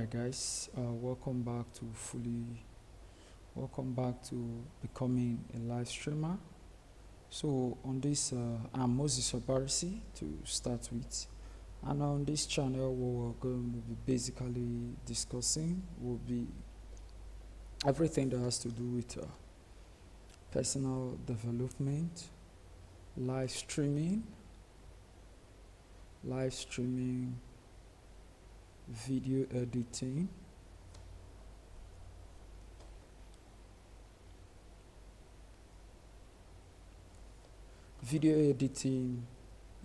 Alright guys, welcome back to becoming a live streamer. So on this I'm Moses Obarisi to start with, and on this channel what we're going to be basically discussing will be everything that has to do with personal development, live streaming, video editing,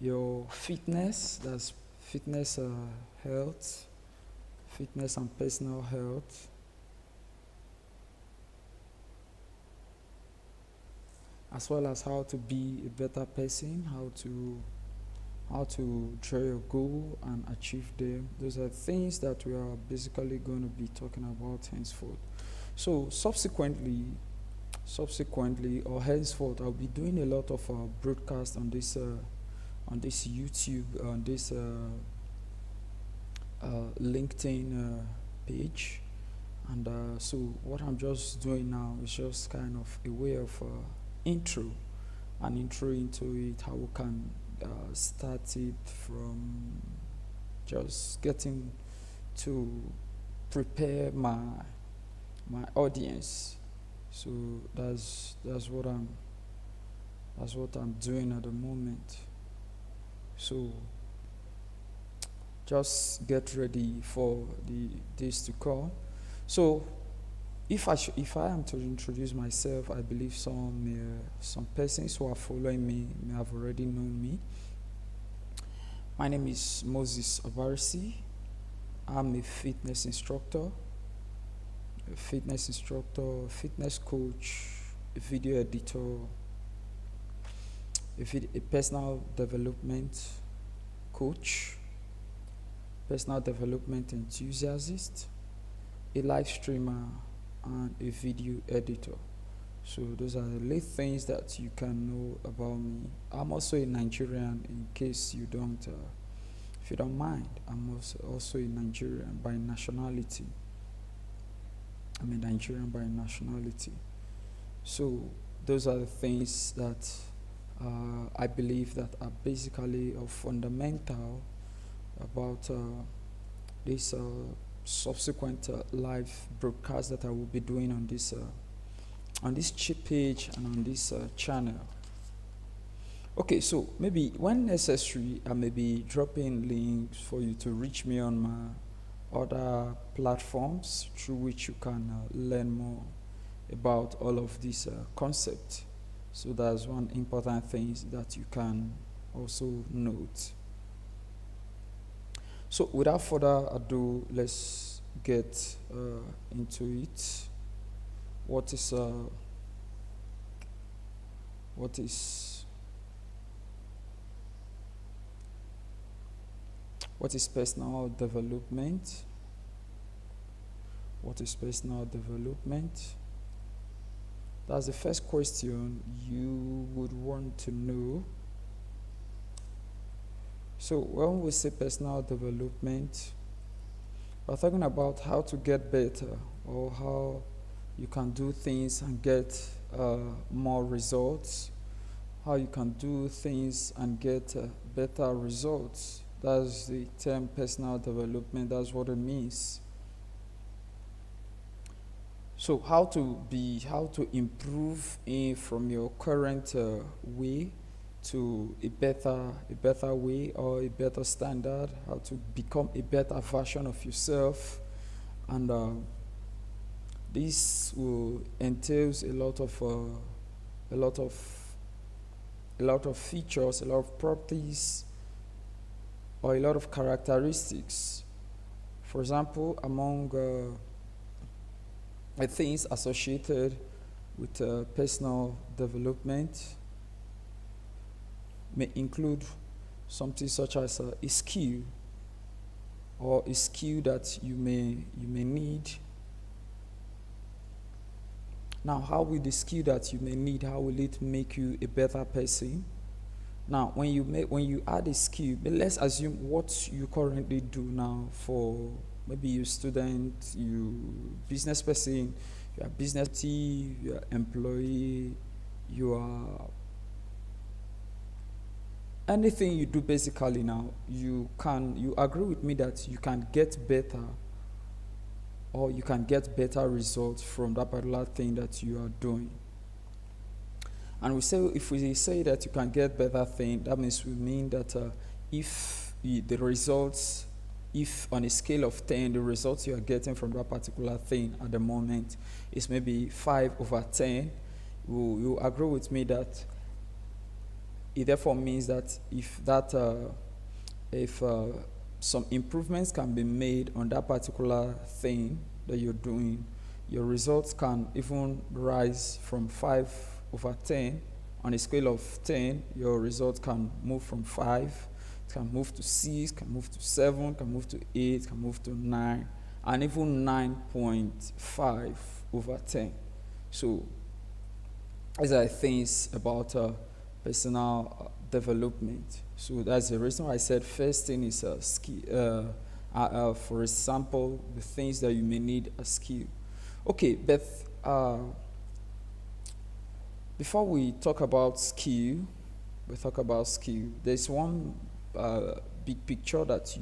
your fitness, that's fitness, health, fitness and personal health, as well as how to be a better person, how to draw your goal and achieve them. Those are things that we are basically going to be talking about henceforth. So subsequently or henceforth, I'll be doing a lot of broadcasts on this YouTube, on this LinkedIn page, and so what I'm just doing now is just kind of a way of intro into it, how we can start it from just getting to prepare my audience. So that's what I'm doing at the moment. So just get ready for the days to come. So if I am to introduce myself, I believe some persons who are following me may have already known me. My name is Moses Obarisi. I'm a fitness instructor, fitness coach, a video editor, a personal development coach, personal development enthusiast, a live streamer, and a video editor. So those are the little things that you can know about me. I'm also a Nigerian, in case you don't, if you don't mind. I'm also a Nigerian by nationality. I'm a Nigerian by nationality. So those are the things that I believe that are basically fundamental about this subsequent live broadcast that I will be doing on this page and on this channel. Okay, so maybe when necessary, I may be dropping links for you to reach me on my other platforms through which you can learn more about all of these concepts. So that's one important thing that you can also note. So without further ado, let's get into it. What is personal development? What is personal development? That's the first question you would want to know. So when we say personal development, we're talking about how to get better, or how you can do things and get more results, how you can do things and get better results. That's the term personal development. That's what it means. So how to improve from your current way to a better way, or a better standard, how to become a better version of yourself. And this will entails a lot of features, a lot of properties, or a lot of characteristics. For example, among the things associated with personal development may include something such as a skill, or a skill that you may need. Now, how will the skill that you may need, how will it make you a better person? Now, when you add a skill, let's assume what you currently do now for maybe you student, you business person, you are business, you are employee, you are anything you do basically now, you agree with me that you can get better, or you can get better results from that particular thing that you are doing. And if we say that you can get better thing, that mean that if the results, if on a scale of 10, the results you are getting from that particular thing at the moment is maybe 5/10, you agree with me that it therefore means that if some improvements can be made on that particular thing that you're doing, your results can even rise from 5/10. On a scale of 10, your results can move from 5, can move to 6, can move to 7, can move to 8, can move to 9, and even 9.5/10. So these are things about personal development. So that's the reason why I said first thing is a skill. For example, the things that you may need a skill. Okay, but before we talk about skill, there's one big picture that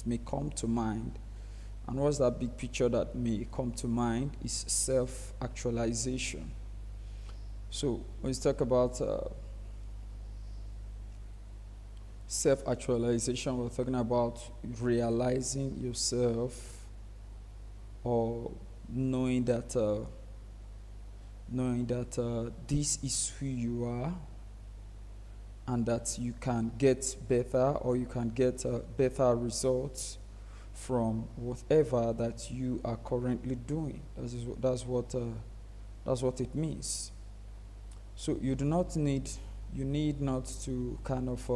may come to mind. And what's that big picture that may come to mind is self-actualization. So when we talk about self-actualization, we're talking about realizing yourself, or knowing that this is who you are, and that you can get better, or you can get better results from whatever that you are currently doing. That's what it means. So you need not to kind of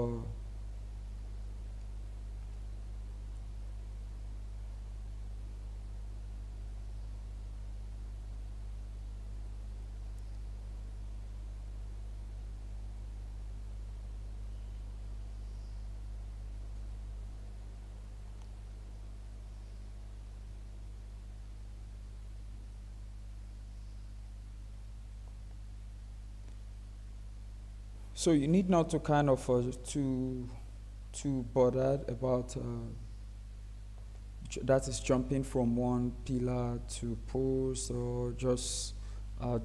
so you need not to kind of too bothered about that is jumping from one pillar to post, or just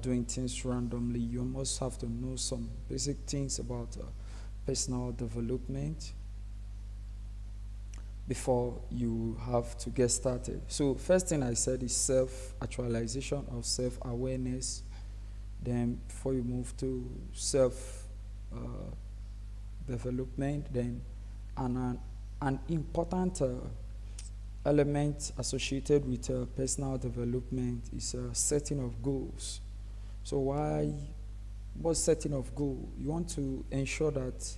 doing things randomly. You must have to know some basic things about personal development before you have to get started. So first thing I said is self-actualization or self-awareness. Then before you move to development, then an important element associated with personal development is setting of goals. So what's setting of goal? You want to ensure that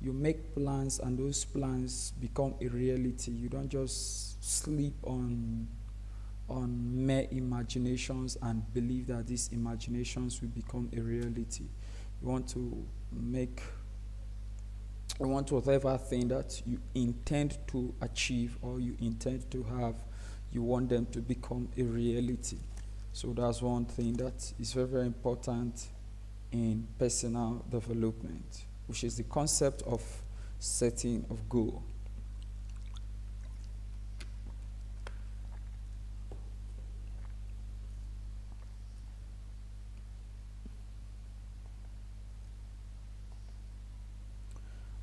you make plans and those plans become a reality. You don't just sleep on mere imaginations and believe that these imaginations will become a reality. You want whatever thing that you intend to achieve or you intend to have, you want them to become a reality. So that's one thing that is very, very important in personal development, which is the concept of setting of goal.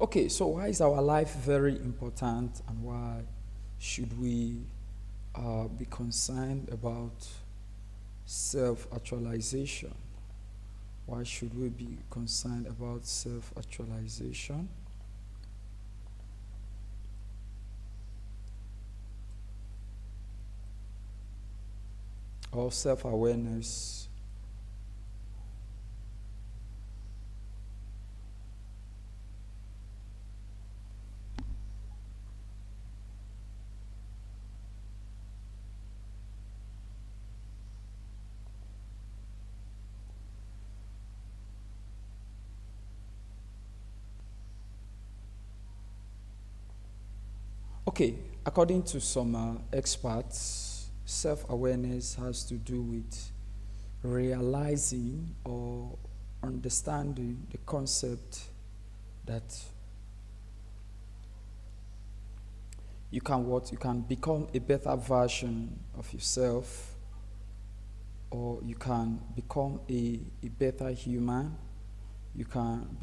Okay, so why is our life very important, and why should we be concerned about self-actualization? Why should we be concerned about self-actualization? Or self-awareness? Okay, according to some experts, self-awareness has to do with realizing or understanding the concept that you can become a better version of yourself, or you can become a better human. You can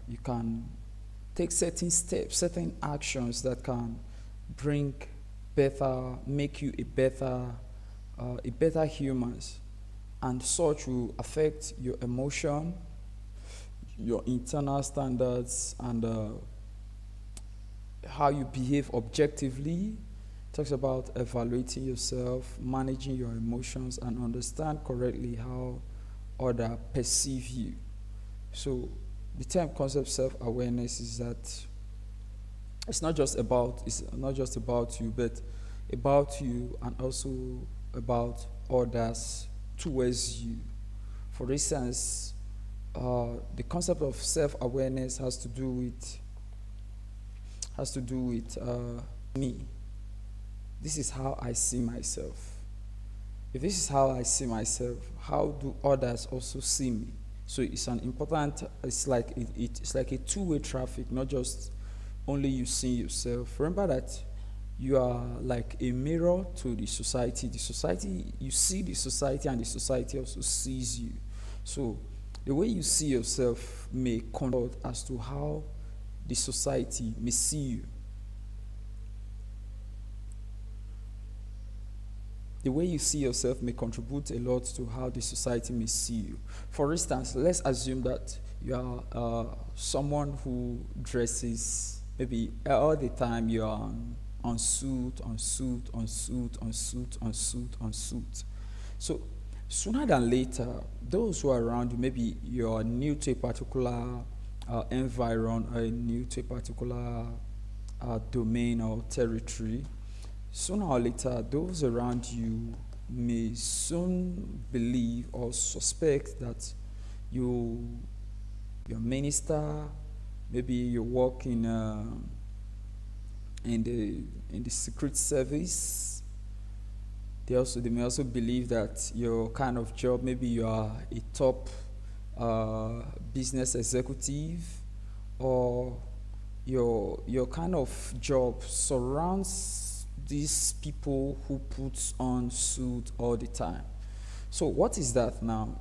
you can take certain steps, certain actions that can make you a better humans, and such will affect your emotion, your internal standards, and how you behave objectively. Talks about evaluating yourself, managing your emotions, and understand correctly how others perceive you. So the term concept self-awareness is that it's not just about you, but about you and also about others towards you. For instance, the concept of self-awareness has to do with me. This is how I see myself. If this is how I see myself, how do others also see me? So it's like a two-way traffic, not just only you see yourself. Remember that you are like a mirror to the society. You see the society, and the society also sees you. So the way you see yourself may contribute as to how the society may see you. The way you see yourself may contribute a lot to how the society may see you. For instance, let's assume that you are someone who dresses, maybe all the time you are on suit. So sooner than later, those who are around you, maybe you're new to a particular environment, new to a particular domain or territory. Sooner or later, those around you may soon believe or suspect that you're a minister. Maybe you work in the secret service. They may also believe that your kind of job, maybe you are a top business executive, or your kind of job surrounds these people who put on suit all the time. So what is that now?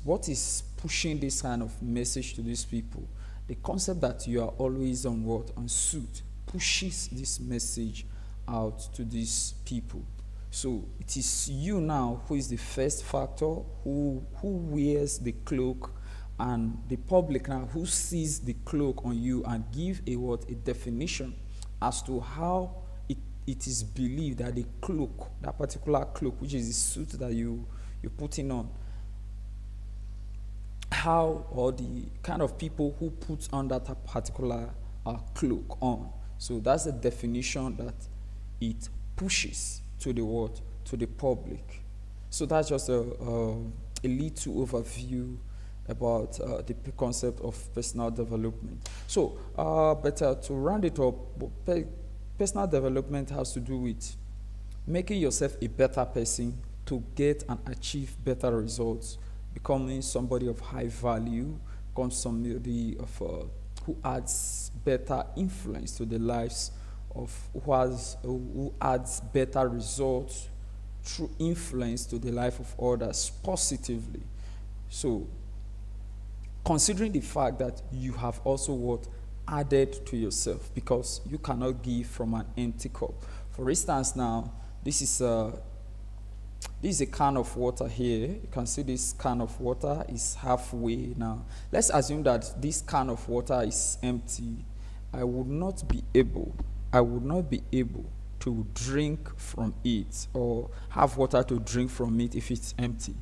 What is pushing this kind of message to these people? The concept that you are always on suit pushes this message out to these people. So it is you now who is the first factor, who wears the cloak, and the public now who sees the cloak on you and give a definition as to how it is believed that the cloak, that particular cloak, which is the suit that you're putting on, how, or the kind of people who put on that particular cloak on. So that's the definition that it pushes to the public. So that's just a little overview about the concept of personal development. So, better to round it up, personal development has to do with making yourself a better person to get and achieve better results, becoming somebody of high value, become somebody who adds better influence to the lives of who adds better results through influence to the life of others positively. So, considering the fact that you have also added to yourself, because you cannot give from an empty cup. For instance, now this is a can of water here. You can see this can of water is halfway now. Let's assume that this can of water is empty. I would not be able to drink from it or have water to drink from it if it's empty.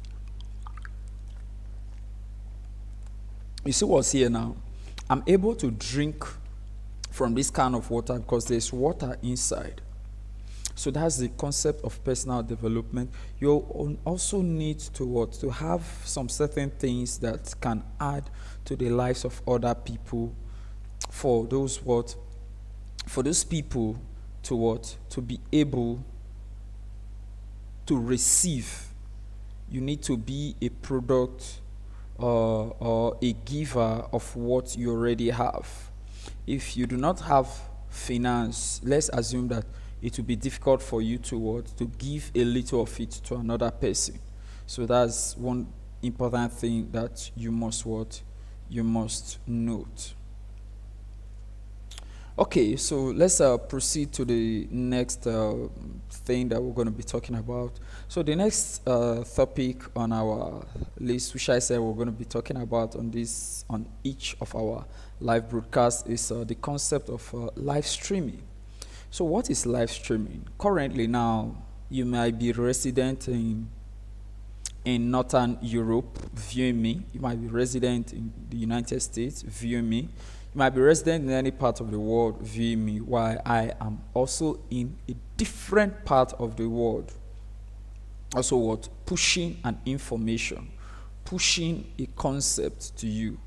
You see what's here now? I'm able to drink from this can of water because there's water inside. So that's the concept of personal development. You also need to have some certain things that can add to the lives of other people for those for those people to what? To be able to receive, you need to be a product or a giver of what you already have. If you do not have finance, let's assume that it will be difficult for you to what? To give a little of it to another person. So that's one important thing that you must what? You must note. Okay, so let's proceed to the next thing that we're going to be talking about. So the next topic on our list, which I said we're going to be talking about on each of our live broadcasts, is the concept of live streaming. So what is live streaming? Currently now, you might be resident in Northern Europe viewing me. You might be resident in the United States viewing me. You might be resident in any part of the world viewing me, while I am also in a different part of the world. Also what? Pushing an information, pushing a concept to you.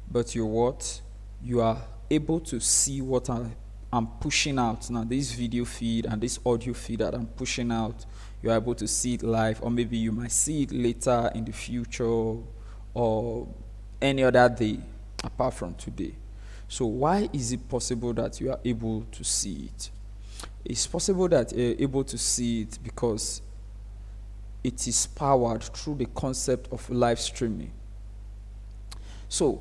But you're what? You are able to see what I'm pushing out. Now this video feed and this audio feed that I'm pushing out, you're able to see it live, or maybe you might see it later in the future or any other day apart from today. So why is it possible that you are able to see it? It's possible that you're able to see it because it is powered through the concept of live streaming. So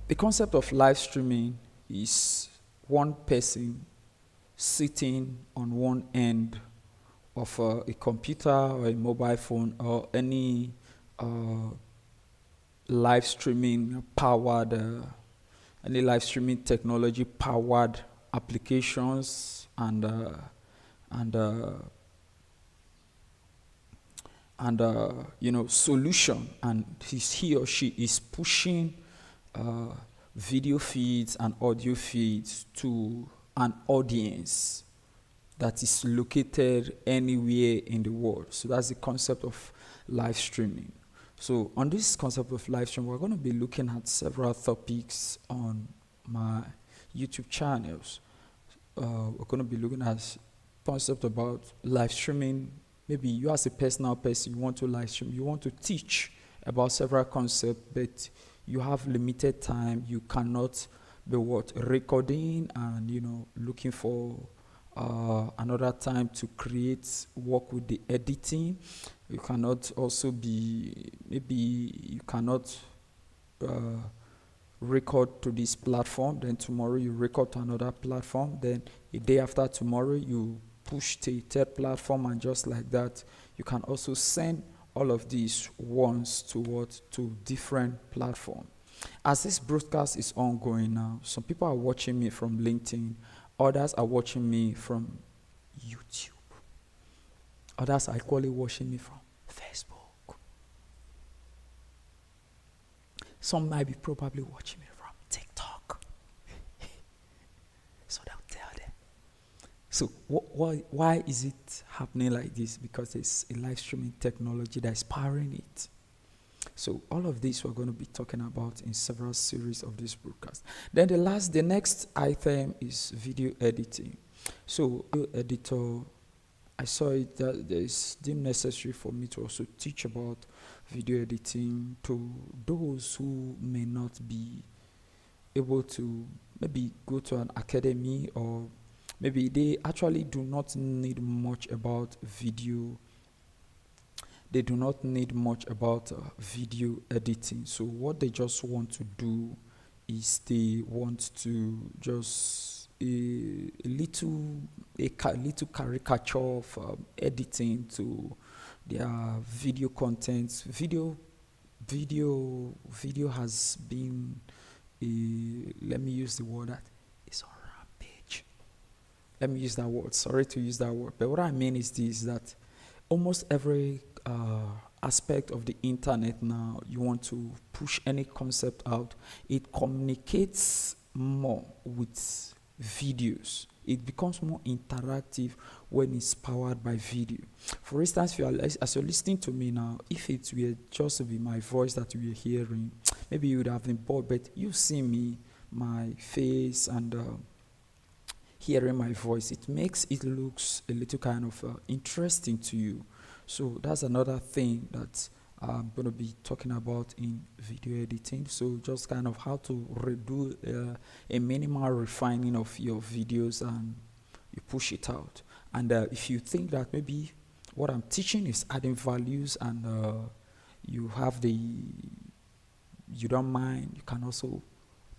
the concept of live streaming is one person sitting on one end of a computer or a mobile phone or any live streaming powered any live streaming technology powered applications and solution, and he or she is pushing video feeds and audio feeds to an audience that is located anywhere in the world. So that's the concept of live streaming. So on this concept of live stream, we're going to be looking at several topics on my YouTube channels. We're going to be looking at concept about live streaming. Maybe you as a personal person, you want to live stream, you want to teach about several concepts, but you have limited time. You cannot be recording and looking for another time to work with the editing. You cannot also maybe you cannot record to this platform, then tomorrow you record to another platform, then a day after tomorrow you push to a third platform, and just like that you can also send all of these once to different platforms. As this broadcast is ongoing now, some people are watching me from LinkedIn, others are watching me from YouTube, others are equally watching me from Facebook. Some might be probably watching me from TikTok. So they'll tell them. So why is it happening like this? Because it's a live streaming technology that is powering it. So all of this we're going to be talking about in several series of this broadcast. Then the next item is video editing. So video editor, I saw it that it's deemed necessary for me to also teach about video editing to those who may not be able to maybe go to an academy, or maybe they actually do not need much about video. They do not need much about video editing. So what they just want to do is they want to just a little caricature of editing to their video contents. Video has been let me use the word that it's on rampage. Let me use that word. Sorry to use that word, but what I mean is this: that almost every aspect of the internet now, you want to push any concept out, it communicates more with videos. It becomes more interactive when it's powered by video. For instance, as you're listening to me now, if it were just to be my voice that you were hearing, maybe you would have been bored, but you see me, my face, and hearing my voice, it makes it looks a little kind of interesting to you. So that's another thing that I'm going to be talking about in video editing. So just kind of how to redo a minimal refining of your videos, and you push it out. And if you think that maybe what I'm teaching is adding values, and you don't mind, you can also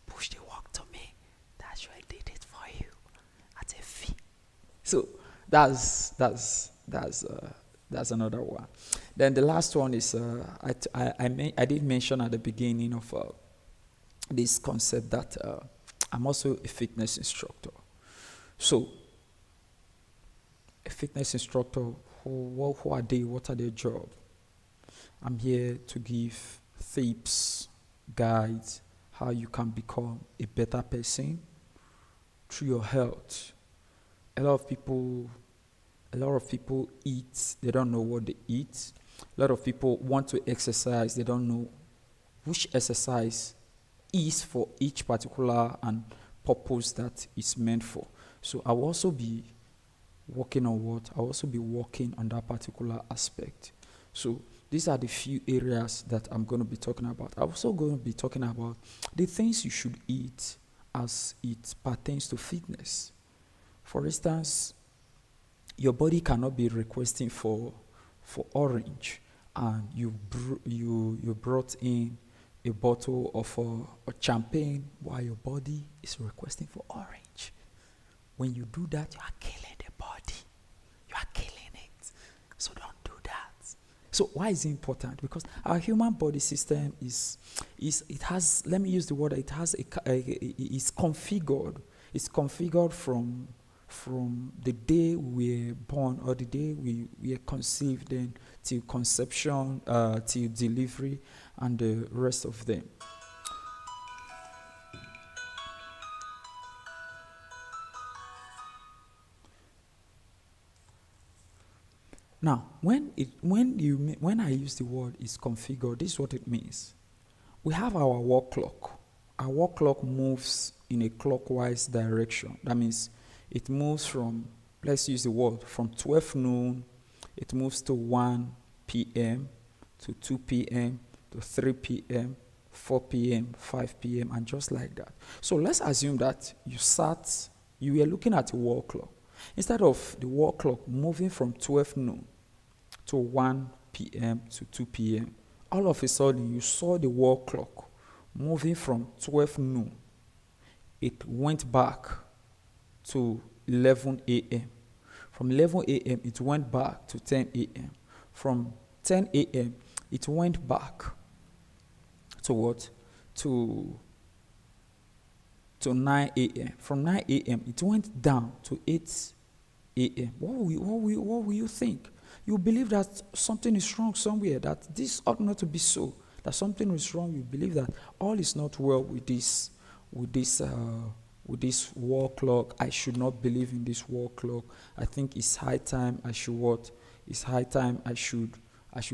push the work to me. That's why I did it for you at a fee. So that's another one. Then the last one is I did mention at the beginning of this concept that I'm also a fitness instructor. So a fitness instructor, who are they? What are their job? I'm here to give tips, guides, how you can become a better person through your health. A lot of people eat, they don't know what they eat. A lot of people want to exercise, they don't know which exercise is for each particular and purpose that it's meant for. So I will also be working on what? I'll also be working on that particular aspect. So these are the few areas that I'm going to be talking about. I'm also going to be talking about the things you should eat as it pertains to fitness. For instance, your body cannot be requesting for orange, and you brought in a bottle of a champagne while your body is requesting for orange. When you do that, you are killing the body. You are killing it. So don't do that. So why is it important? Because our human body system is it has, let me use the word, it has it's configured. It's configured from the day we were born, or the day we are conceived, then till conception, till delivery, and the rest of them. Now, when I use the word is configured, this is what it means. We have our wall clock. Our wall clock moves in a clockwise direction. That means it moves from, let's use the word, from 12 noon, it moves to 1 p.m., to 2 p.m., to 3 p.m., 4 p.m., 5 p.m., and just like that. So let's assume that you were looking at a wall clock. Instead of the wall clock moving from 12 noon to 1 p.m. to 2 p.m., all of a sudden you saw the wall clock moving from 12 noon. It went back to 11 a.m. From 11 a.m. it went back to 10 a.m. From 10 a.m. it went back to what? To 9 a.m. From 9 a.m. it went down to 8 a.m. What will you think? You believe that something is wrong somewhere, that this ought not to be so, that something is wrong. You believe that all is not well with this wall clock. I should not believe in this wall clock. I think it's high time I should what? It's high time I should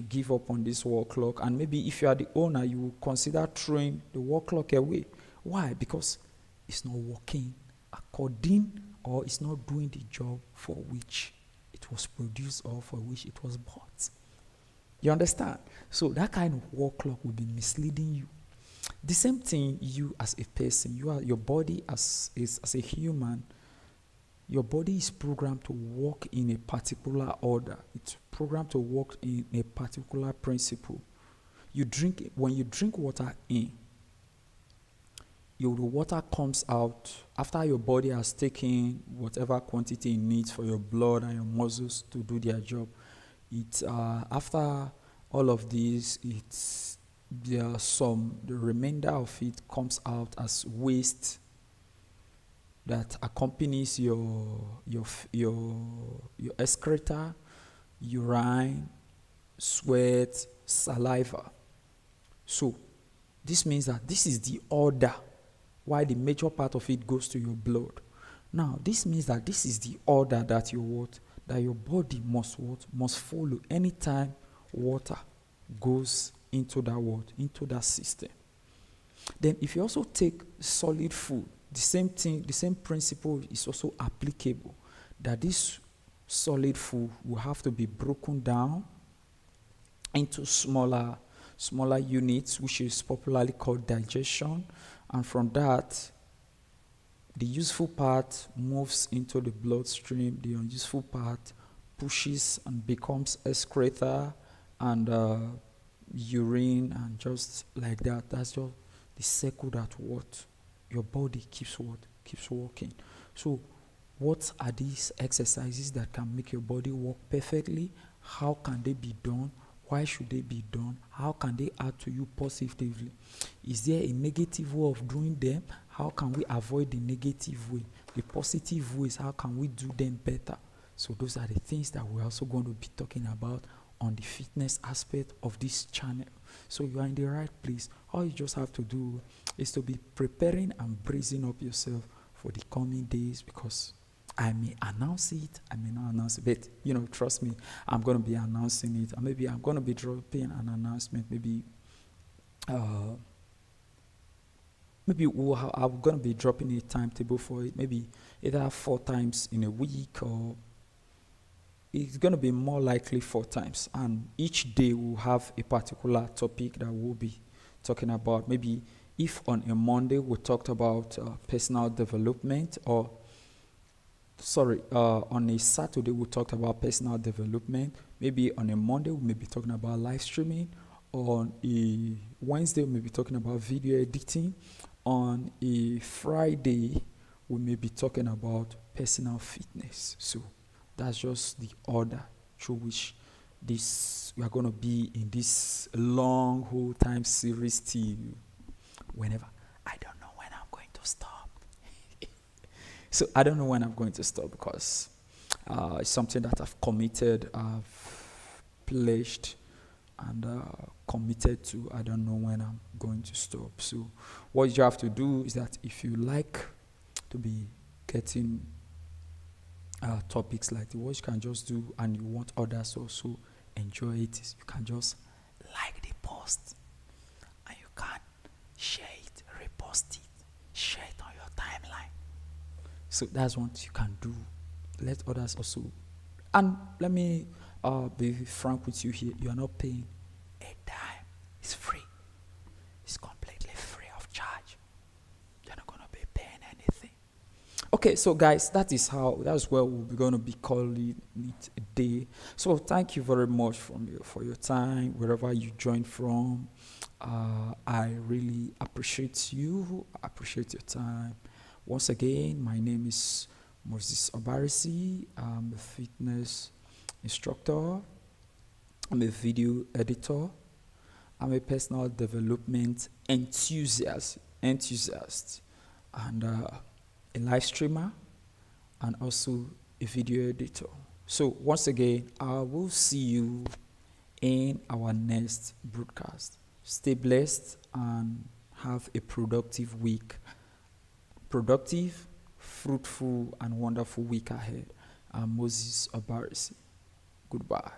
give up on this wall clock. And maybe if you are the owner, you will consider throwing the wall clock away. Why? Because it's not working according, or it's not doing the job for which it was produced or for which it was bought. You understand? So that kind of wall clock will be misleading you. The same thing, you as a person, your body as a human, your body is programmed to work in a particular order. It's programmed to work in a particular principle. When you drink water in, the water comes out after your body has taken whatever quantity it needs for your blood and your muscles to do their job. After all of this, the remainder of it comes out as waste that accompanies your excreta, urine, sweat, saliva. So this means that this is the order why the major part of it goes to your blood. Now, this means that this is the order that your body must follow anytime water goes into that system. Then if you also take solid food, the same thing, the same principle is also applicable, that this solid food will have to be broken down into smaller units, which is popularly called digestion. And from that, the useful part moves into the bloodstream, the unuseful part pushes and becomes excreta and urine, and just like that. That's just the circle that what your body keeps working. So what are these exercises that can make your body work perfectly? How can they be done? Why should they be done? How can they add to you positively? Is there a negative way of doing them? How can we avoid the negative way? The positive ways, how can we do them better? So those are the things that we're also going to be talking about on the fitness aspect of this channel. So you are in the right place. All you just have to do is to be preparing and bracing up yourself for the coming days, because I may announce it, I may not announce it, but trust me, I'm going to be announcing it. And maybe I'm going to be dropping an announcement, maybe I'm going to be dropping a timetable for it, maybe either 4 times in a week, or it's going to be more likely 4 times. And each day we'll have a particular topic that we'll be talking about. Maybe if on a Monday we talked about personal development, or on a Saturday we talked about personal development, maybe on a Monday we may be talking about live streaming, on a Wednesday we may be talking about video editing, on a Friday we may be talking about personal fitness. So that's just the order through which we are going to be in this long whole time series till whenever. I don't know when I'm going to stop. So I don't know when I'm going to stop, because it's something that I've committed, I've pledged, and committed to. I don't know when I'm going to stop. So what you have to do is that if you like to be getting topics like what you can just do, and you want others to also enjoy it, you can just like the post, and you can share it, repost it, share it on your timeline. So that's what you can do. Let others also. And let me be frank with you here. You are not paying a dime. It's free. It's completely free of charge. You're not going to be paying anything. Okay, so guys, that's where we're going to be calling it a day. So thank you very much for your time, wherever you joined from. I really appreciate you. I appreciate your time. Once again, my name is Moses Obarisi. I'm a fitness instructor. I'm a video editor. I'm a personal development enthusiast, and a live streamer, and also a video editor. So once again, I will see you in our next broadcast. Stay blessed and have a productive week. Productive, fruitful, and wonderful week ahead. I'm Moses Obarisi. Goodbye.